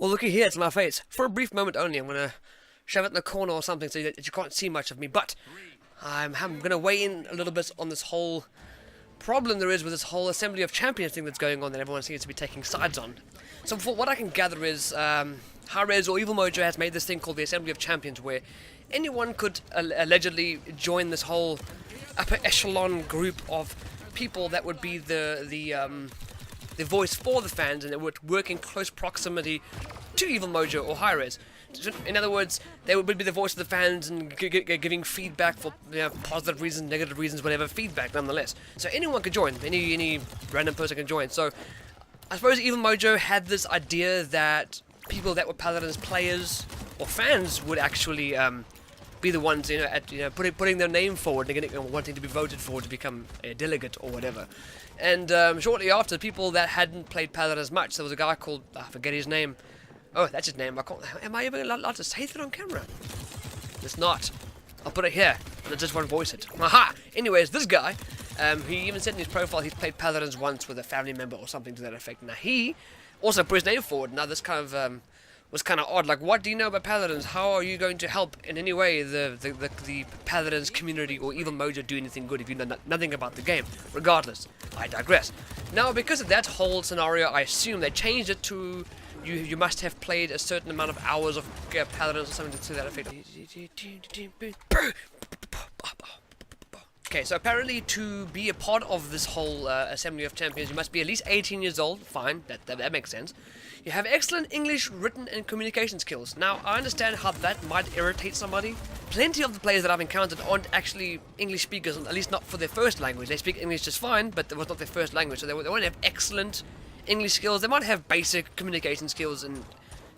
Well, looky here, it's my face. For a brief moment only, I'm gonna shove it in the corner or something so that you can't see much of me. But I'm gonna weigh in a little bit on this whole problem there is with this whole Assembly of Champions thing that's going on that everyone seems to be taking sides on. So for what I can gather is hi-rez or Evil Mojo has made this thing called the Assembly of Champions, where anyone could allegedly join this whole upper echelon group of people that would be the voice for the fans, and it would work in close proximity to Evil Mojo or hi-rez. In other words, they would be the voice of the fans and giving feedback for positive reasons, negative reasons, whatever feedback nonetheless. So anyone could join, any random person can join. So I suppose Evil Mojo had this idea that people that were Paladins players or fans would actually be the ones putting their name forward and wanting to be voted for to become a delegate or whatever. And shortly after, people that hadn't played Paladins much, there was a guy called, I forget his name. Oh, that's his name. Am I even allowed to say that on camera? It's not. I'll put it here, and I just won't voice it. Aha! Anyways, this guy, he even said in his profile he's played Paladins once with a family member or something to that effect. Now, he also put his name forward. Now, this kind of was kind of odd. Like, what do you know about Paladins? How are you going to help in any way the Paladins community or Evil Mojo do anything good if you know nothing about the game? Regardless, I digress. Now, because of that whole scenario, I assume they changed it to you must have played a certain amount of hours of Paladins or something to that effect. Okay, so apparently to be a part of this whole Assembly of Champions, you must be at least 18 years old. Fine, that makes sense. You have excellent English written and communication skills. Now, I understand how that might irritate somebody. Plenty of the players that I've encountered aren't actually English speakers, at least not for their first language. They speak English just fine, but it was not their first language, so they won't have excellent English skills. They might have basic communication skills, and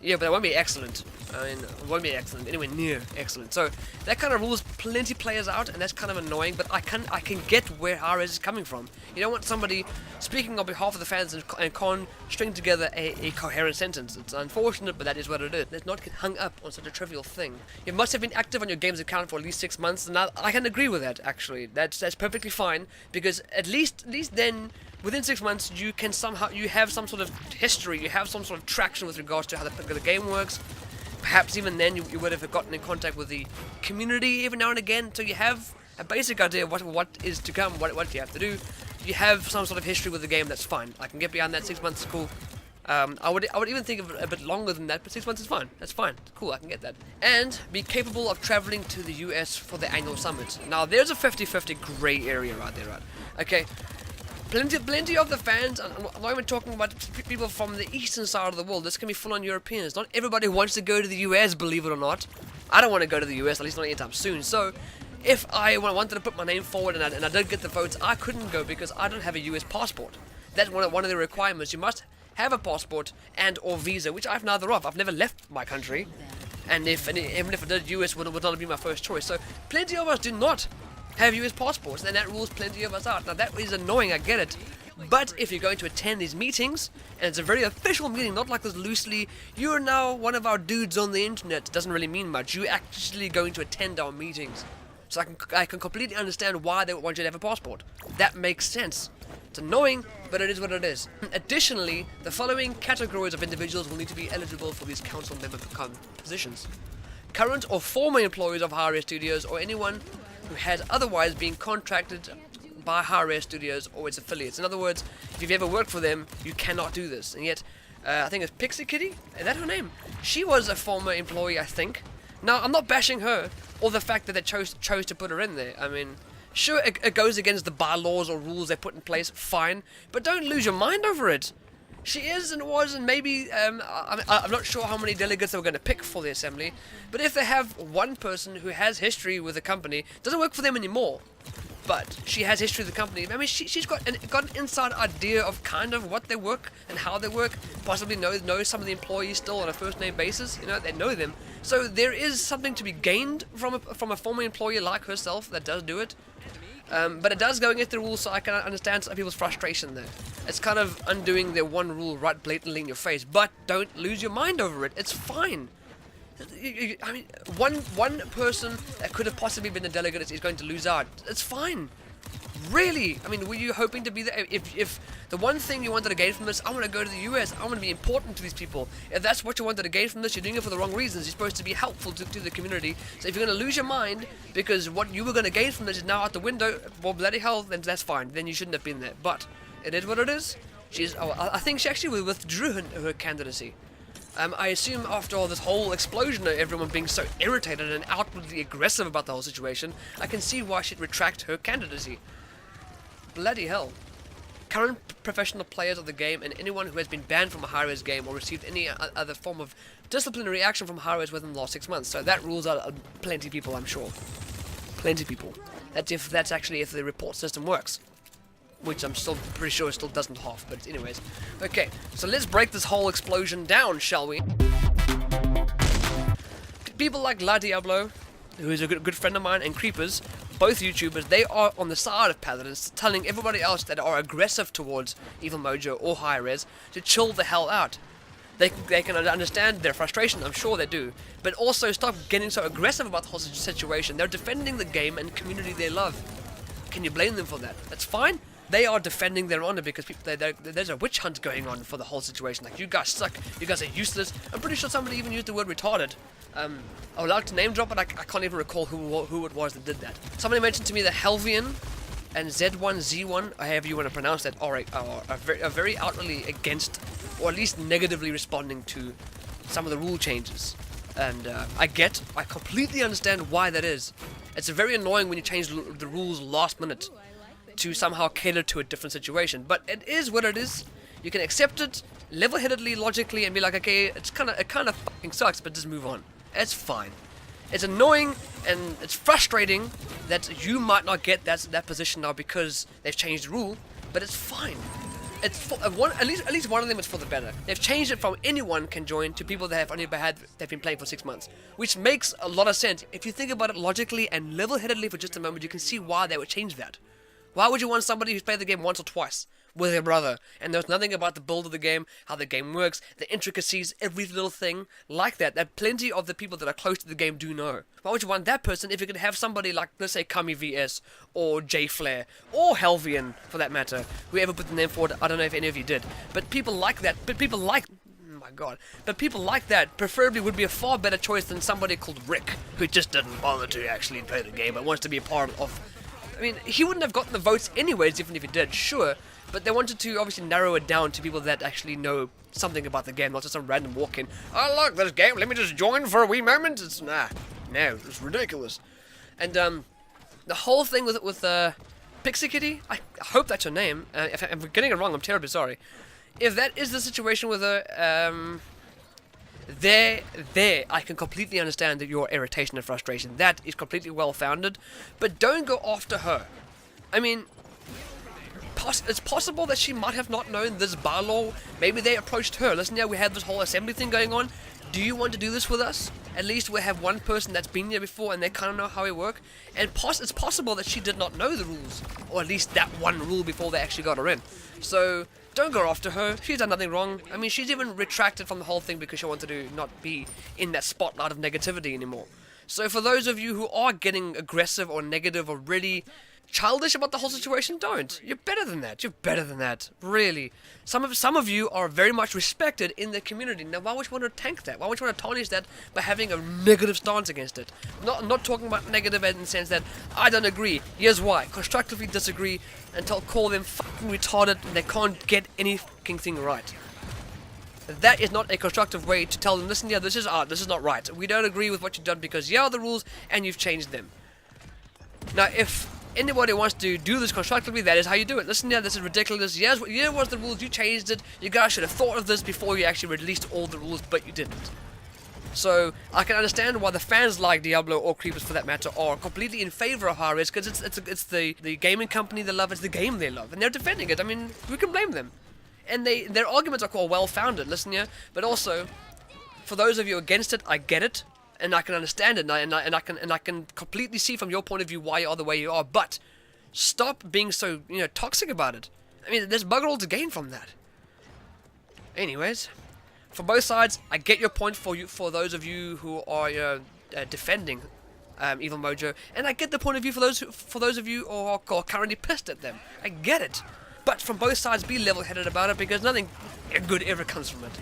yeah, but they won't be excellent. I mean, it won't be excellent, anywhere near excellent. So that kind of rules plenty players out, and that's kind of annoying. But I can get where hi-rez is coming from. You don't want somebody speaking on behalf of the fans and can't string together a coherent sentence. It's unfortunate, but that is what it is. Let's not get hung up on such a trivial thing. You must have been active on your game's account for at least 6 months, and I can agree with that. Actually, that's perfectly fine, because at least then, within 6 months, you have some sort of history, you have some sort of traction with regards to how the game works. Perhaps even then you would have gotten in contact with the community every now and again, so you have a basic idea of what is to come, what you have to do. You have some sort of history with the game, that's fine. I can get behind that. 6 months is cool. I would even think of it a bit longer than that, but 6 months is fine. That's fine. Cool, I can get that. And be capable of traveling to the US for the annual summit. Now, there's a 50-50 grey area right there, right? Okay. Plenty of the fans, I'm not even talking about people from the eastern side of the world. This can be full-on Europeans. Not everybody wants to go to the US, believe it or not. I don't want to go to the US, at least not anytime soon. So, if I wanted to put my name forward and I did get the votes, I couldn't go because I don't have a US passport. That's one of the requirements. You must have a passport and or visa, which I have neither of. I've never left my country, and even if I did, US would not be my first choice. So, plenty of us do not have US passports, and that rules plenty of us out. Now that is annoying, I get it, but if you're going to attend these meetings, and it's a very official meeting, not like this loosely, you're now one of our dudes on the internet, doesn't really mean much. You're actually going to attend our meetings, so I can completely understand why they want you to have a passport. That makes sense. It's annoying, but it is what it is. Additionally, the following categories of individuals will need to be eligible for these council member positions: current or former employees of hi-rez Studios, or anyone who has otherwise been contracted by hi-rez Studios or its affiliates. In other words, if you've ever worked for them, you cannot do this. And yet, I think it's Pixie Kitty? Is that her name? She was a former employee, I think. Now, I'm not bashing her, or the fact that they chose to put her in there. I mean, sure, it goes against the bylaws or rules they put in place, fine, but don't lose your mind over it. She is and was, and maybe, I'm not sure how many delegates they were going to pick for the assembly, but if they have one person who has history with the company, doesn't work for them anymore, but she has history with the company. I mean, she's got an inside idea of kind of what they work and how they work, possibly knows some of the employees still on a first name basis, they know them. So there is something to be gained from a former employee like herself that does do it. But it does go against the rules, so I can understand some people's frustration there. It's kind of undoing their one rule right blatantly in your face, but don't lose your mind over it. It's fine. I mean, one person that could have possibly been a delegate is going to lose out. It's fine. Really? I mean, were you hoping to be there? If the one thing you wanted to gain from this, I want to go to the US, I want to be important to these people. If that's what you wanted to gain from this, you're doing it for the wrong reasons. You're supposed to be helpful to the community. So if you're going to lose your mind because what you were going to gain from this is now out the window, well, bloody hell, then that's fine. Then you shouldn't have been there. But it is what it is. I think she actually withdrew her candidacy. I assume after all this whole explosion of everyone being so irritated and outwardly aggressive about the whole situation, I can see why she'd retract her candidacy. Bloody hell. Current professional players of the game and anyone who has been banned from a hi-rez game or received any other form of disciplinary action from hi-rez within the last 6 months. So that rules out plenty of people, I'm sure. Plenty of people. That's actually if the report system works. Which I'm still pretty sure it still doesn't half, but anyways. Okay, so let's break this whole explosion down, shall we? People like La Diablo, who is a good friend of mine, and Creepers, both YouTubers, they are on the side of Paladins, telling everybody else that are aggressive towards Evil Mojo or hi-rez to chill the hell out. They can understand their frustration, I'm sure they do, but also stop getting so aggressive about the whole situation. They're defending the game and community they love. Can you blame them for that? That's fine. They are defending their honor because there's a witch hunt going on for the whole situation. Like, you guys suck, you guys are useless. I'm pretty sure somebody even used the word retarded. I would like to name drop, but I can't even recall who it was that did that. Somebody mentioned to me that Helvian and Z1, however you want to pronounce that, are very outwardly against, or at least negatively responding to some of the rule changes. And I completely understand why that is. It's very annoying when you change the rules last minute to somehow cater to a different situation, but it is what it is. You can accept it level-headedly, logically, and be like, okay, it kind of fucking sucks, but just move on. It's fine. It's annoying and it's frustrating that you might not get that position now because they've changed the rule, but it's fine. It's for, at least one of them is for the better. They've changed it from anyone can join to people that they've been playing for 6 months, which makes a lot of sense. If you think about it logically and level-headedly for just a moment, you can see why they would change that. Why would you want somebody who's played the game once or twice with their brother and knows nothing about the build of the game, how the game works, the intricacies, every little thing like that plenty of the people that are close to the game do know? Why would you want that person if you could have somebody like, let's say, Kami VS or J Flare or Helvian for that matter, whoever put the name forward? I don't know if any of you did, but people like that, but people like that preferably would be a far better choice than somebody called Rick, who just didn't bother to actually play the game but wants to be a part of. I mean, he wouldn't have gotten the votes anyways, even if he did, sure, but they wanted to obviously narrow it down to people that actually know something about the game, not just some random walk-in, oh look, this game, let me just join for a wee moment. It's, no, it's ridiculous. And the whole thing with Pixie Kitty, I hope that's her name, if I'm getting it wrong, I'm terribly sorry. If that is the situation with her, there, I can completely understand that your irritation and frustration. That is completely well-founded, but don't go after her. I mean, it's possible that she might have not known this bylaw. Maybe they approached her. Listen, yeah, we had this whole assembly thing going on. Do you want to do this with us? At least we have one person that's been here before and they kind of know how it works. And it's possible that she did not know the rules, or at least that one rule before they actually got her in. So don't go after her. She's done nothing wrong. I mean, she's even retracted from the whole thing because she wanted to not be in that spotlight of negativity anymore. So for those of you who are getting aggressive or negative or really childish about the whole situation, don't. You're better than that. You're better than that. Really. Some of you are very much respected in the community. Now, why would you want to tank that? Why would you want to tarnish that by having a negative stance against it? Not talking about negative in the sense that I don't agree. Here's why. Constructively disagree until call them fucking retarded and they can't get any fucking thing right. That is not a constructive way to tell them, listen, yeah, this is art. This is not right. We don't agree with what you've done because here are the rules and you've changed them. Now, if anybody wants to do this constructively, that is how you do it. Listen, yeah, this is ridiculous. Yes, here was the rules. You changed it. You guys should have thought of this before you actually released all the rules, but you didn't. So I can understand why the fans like Diablo or Creepers, for that matter, are completely in favor of hi-rez because it's the gaming company they love. It's the game they love, and they're defending it. I mean, who can blame them? And their arguments are quite well-founded. Listen, yeah, but also for those of you against it, I get it. And I can understand it, and I can completely see from your point of view why you are the way you are. But stop being so toxic about it. I mean, there's bugger all to gain from that. Anyways, for both sides, I get your point. For those of you who are defending Evil Mojo, and I get the point of view for those of you who are currently pissed at them. I get it, but from both sides, be level-headed about it, because nothing good ever comes from it.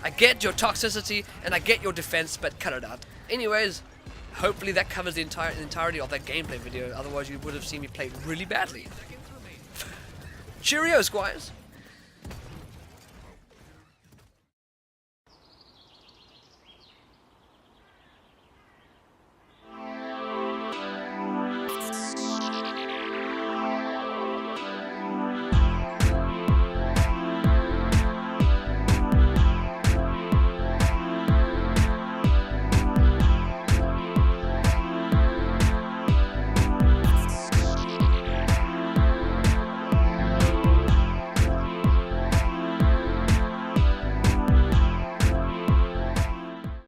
I get your toxicity and I get your defense, but cut it out. Anyways, hopefully that covers the entirety of that gameplay video. Otherwise, you would have seen me play really badly. Cheerio, squires.